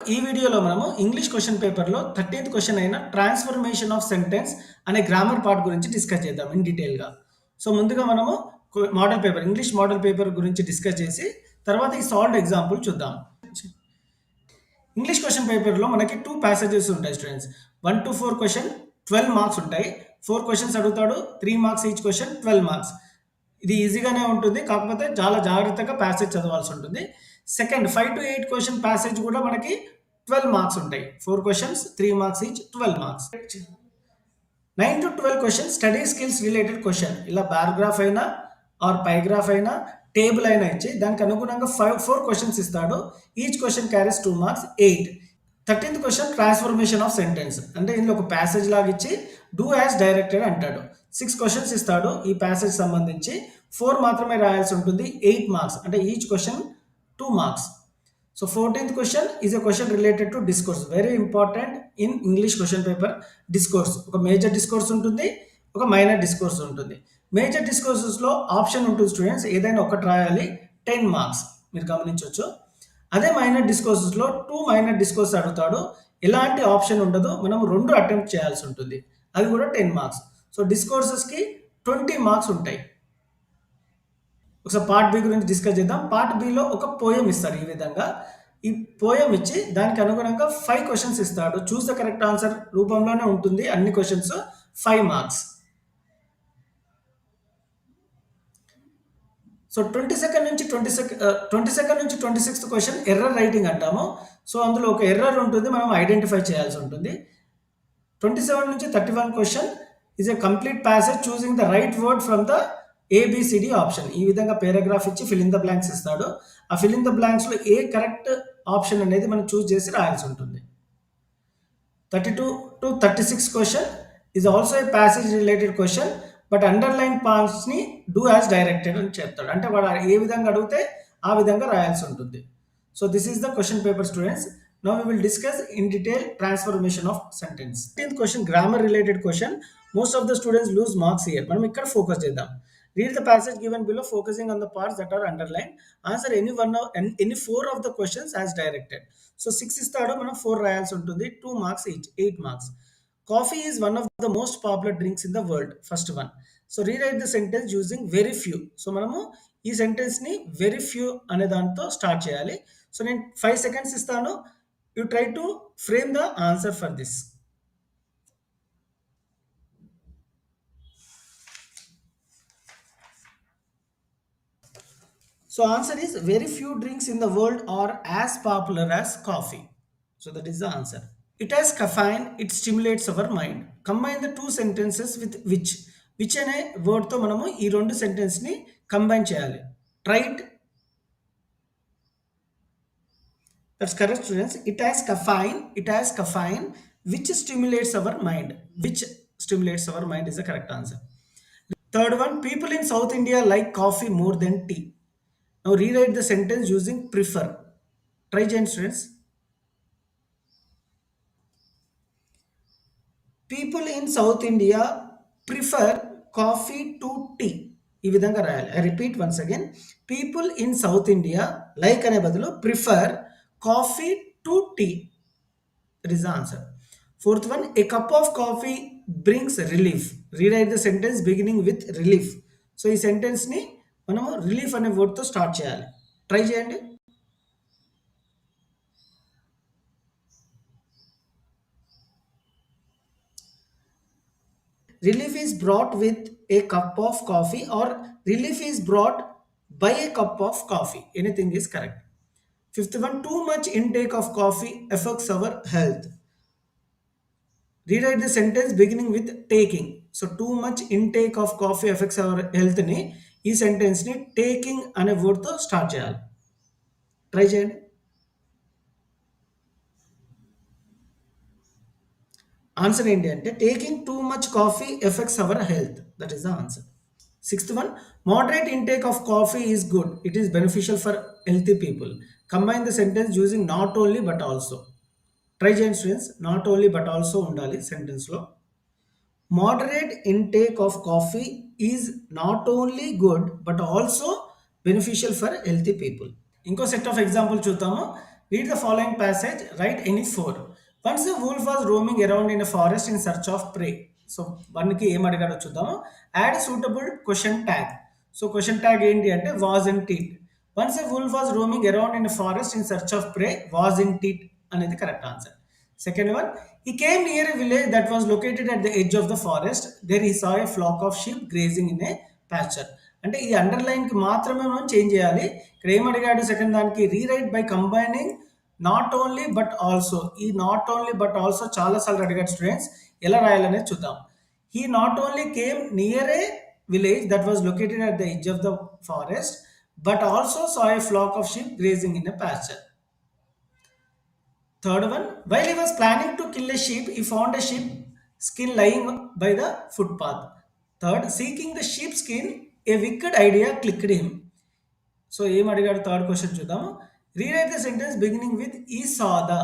ఈ వీడియోలో మనము ఇంగ్లీష్ క్వెషన్ పేపర్‌లో 13థ్ క్వెషన్ అయిన ట్రాన్స్‌ఫర్మేషన్ ఆఫ్ సెంటెన్స్ అనే గ్రామర్ పార్ట్ గురించి డిస్కస్ చేద్దాం ఇన్ డీటెయిల్‌గా. సో, ముందుగా మనము model paper English model paper గురించి డిస్కస్ చేసి తర్వాత ఈ సాల్వ్డ్ ఎగ్జాంపుల్ చూద్దాం. ఇంగ్లీష్ క్వెషన్ పేపర్‌లో మనకి 2 ప్యాసేజెస్ ఉంటాయి స్టూడెంట్స్. 1-4 క్వెషన్ 12 మార్క్స్ ఉంటాయి. 4 క్వెషన్స్ అడుగుతాడు. 3 మార్క్స్ ఈచ్ క్వెషన్ 12 మార్క్స్. ఇది ఈజీగానే ఉంటుంది. కాకపోతే చాలా జాగ్రత్తగా ప్యాసేజ్ చదవాల్సి ఉంటుంది. సెకండ్ 5-8 క్వెషన్ ప్యాసేజ్ కూడా మనకి 12 మార్క్స్ ఉంటాయి. 4 questions 3 marks each 12 marks. 9-12 question study skills related question. ఇలా పారాగ్రాఫ్ అయినా ఆర్ పైగ్రాఫ్ అయినా టేబుల్ అయినా ఇచ్చి దానికి అనుగుణంగా 4 క్వెషన్స్ ఇస్తాడు. Each question carries 2 marks 8. 13th question transformation of sentence. అంటే ఇందులో ఒక ప్యాసేజ్ లాగా ఇచ్చి డూ యాజ్ డైరెక్టెడ్ అంటాడు. 6 క్వెషన్స్ ఇస్తాడు ఈ ప్యాసేజ్ సంబంధించి. 4 మాత్రమే రాయాల్సి ఉంటుంది. 8 మార్క్స్ అంటే each question 2 marks. So 14th question is a question related to discourse. Very important in English question paper. Discourse ఒక మేజర్ డిస్కోర్స్ ఉంటుంది, ఒక మైనర్ డిస్కోర్స్ ఉంటుంది. మేజర్ డిస్కోర్సెస్లో ఆప్షన్ ఉంటుంది స్టూడెంట్స్, ఏదైనా ఒకటి రాయాలి. 10 మార్క్స్ మీరు గమనించవచ్చు. అదే మైనర్ డిస్కోర్సెస్లో 2 మైనర్ డిస్కోర్స్ అడుగుతాడు. ఎలాంటి ఆప్షన్ ఉండదు, మనం 2 అటెంప్ట్ చేయాల్సి ఉంటుంది. అది కూడా 10 మార్క్స్. సో డిస్కోర్సెస్కి 20 మార్క్స్ ఉంటాయి. ఒకసారి పార్ట్ బి గురించి డిస్కస్ చేద్దాం. పార్ట్ బిలో ఒక పోయం ఇస్తాడు. ఈ విధంగా ఈ పోయం ఇచ్చి దానికి అనుగుణంగా 5 క్వెషన్స్ ఇస్తాడు. చూస్ ద కరెక్ట్ ఆన్సర్ రూపంలోనే ఉంటుంది అన్ని క్వెషన్స్. 5 మార్క్స్. సో 22nd నుంచి 26th క్వెషన్ ఎర్రర్ రైటింగ్ అంటాము. సో అందులో ఒక ఎర్రర్ ఉంటుంది, మనం ఐడెంటిఫై చేయాల్సి ఉంటుంది. 27 నుంచి 31 question is a complete passage choosing the right word from the ABCD option. ఈ విధంగా పేరాగ్రాఫ్ ఇచ్చి ఫిల్ ఇన్ ద బ్లాంక్స్ ఇస్తాడు. ఆ ఫిల్ ఇన్ ద బ్లాంక్స్లో ఏ కరెక్ట్ ఆప్షన్ అనేది మనం చూస్ చేసి రాయాల్సి ఉంటుంది. 32 to 36 question is also a passage related question, but underline పాయింట్స్ని డూ యాజ్ డైరెక్టెడ్ అని చెప్తాడు. అంటే వాడు ఏ విధంగా అడిగితే ఆ విధంగా రాయాల్సి ఉంటుంది. So this is the question paper students. Now we will discuss in detail transformation of sentence. 13th question grammar related question. Most of the students lose marks here. మనం ఇక్కడ ఫోకస్ చేద్దాం. Read the passage given below focusing on the parts that are underlined. Answer any 4 of the questions as directed. So 6 ఇస్తాడు, మనం 4 రాయాల్సి ఉంటుంది. 2 marks each, 8 marks. Coffee is one of the most popular drinks in the world. First one. So rewrite the sentence using very few. So మనము ఈ sentence ని very few అనే దాంతో start చేయాలి. సో నేను 5 సెకండ్స్ ఇస్తాను. You try to frame the answer for this. So answer is very few drinks in the world are as popular as coffee. So that is the answer. It has caffeine, it stimulates our mind. Combine the two sentences with which అనే word తో మనము ఈ రెండు sentence ని combine చేయాలి. Tried. That's correct, students. It has caffeine, which stimulates our mind. Which stimulates our mind is the correct answer. Third one, people in South India like coffee more than tea. Now rewrite the sentence using prefer. Try, students. People in South India prefer coffee to tea. ఈ విధంగా రాయాలి. I repeat once again. People in South India like అనే బదులు prefer coffee to tea. That is the answer. Fourth one, a cup of coffee brings relief. Rewrite the sentence beginning with relief. So ఈ sentence ని మనము relief అనే word తో start చేయాలి. Try చేయండి. Relief is brought with a cup of coffee or relief is brought by a cup of coffee. Anything is correct. Fifth one, too much intake of coffee affects our health. Rewrite the sentence beginning with taking. So too much intake of coffee affects our health ని ఈ sentence ని taking అనే word తో start చేయాలి. Try చేయండి. Answer ఏంటి అంటే taking too much coffee effects our health. That is the answer. Sixth one, moderate intake of coffee is good. It is beneficial for healthy people. Combine the sentence using not only but also. ట్రై చేయండి students. Not only but also ఉండాలి సెంటెన్స్లో. Moderate intake of coffee is not only good but also beneficial for healthy people. ఇంకో set of example చూద్దాము. Read the following passage, write any four. Once the wolf was roaming around in a forest in search of prey. So వన్కి ఏం అడిగాడో చూద్దాము. Add suitable question tag. So question tag ఏంటి అంటే wasn't it. Once a wolf was roaming around in forest in search of prey wasn't it అనేది correct answer. Second one, he came near a village that was located at the edge of the forest. There he saw a flock of sheep grazing in a pasture. అంటే ఈ అండర్లైన్కి మాత్రమే మనం change చేయాలి. ఇక్కడ ఏం అడిగాడు second దానికి, rewrite by combining not only but also. ఈ నాట్ ఓన్లీ బట్ ఆల్సో చాలాసార్లు అడిగాడు స్టూడెంట్స్, ఎలా రాయాలనేది చూద్దాం. He not only came near a village that was located at the edge of the forest but also saw A flax of sheep grazing in a pasture. Third one, while he was planning to kill a sheep, he found a sheep skin lying by the footpath. Third, seeking the sheep skin, a wicked idea clicked him. So ఏం అడిగాడు third question చూద్దాము. Rewrite the sentence beginning with he saw the.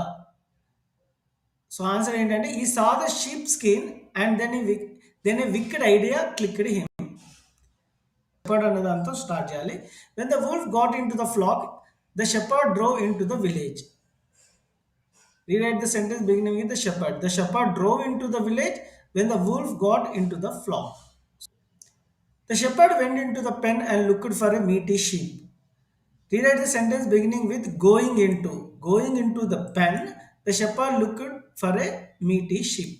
So answer ఏంటంటే he saw the sheep skin and then a wicked idea clicked him. Shepherd అనే దాంతో start చేయాలి. When the wolf got into the flock, the shepherd drove into the village. Rewrite the sentence beginning with the shepherd. The shepherd drove into the village when the wolf got into the flock. The shepherd went into the pen and looked for a meaty sheep. Rewrite the sentence beginning with going into. Going into the pen, the shepherd looked for a meaty sheep.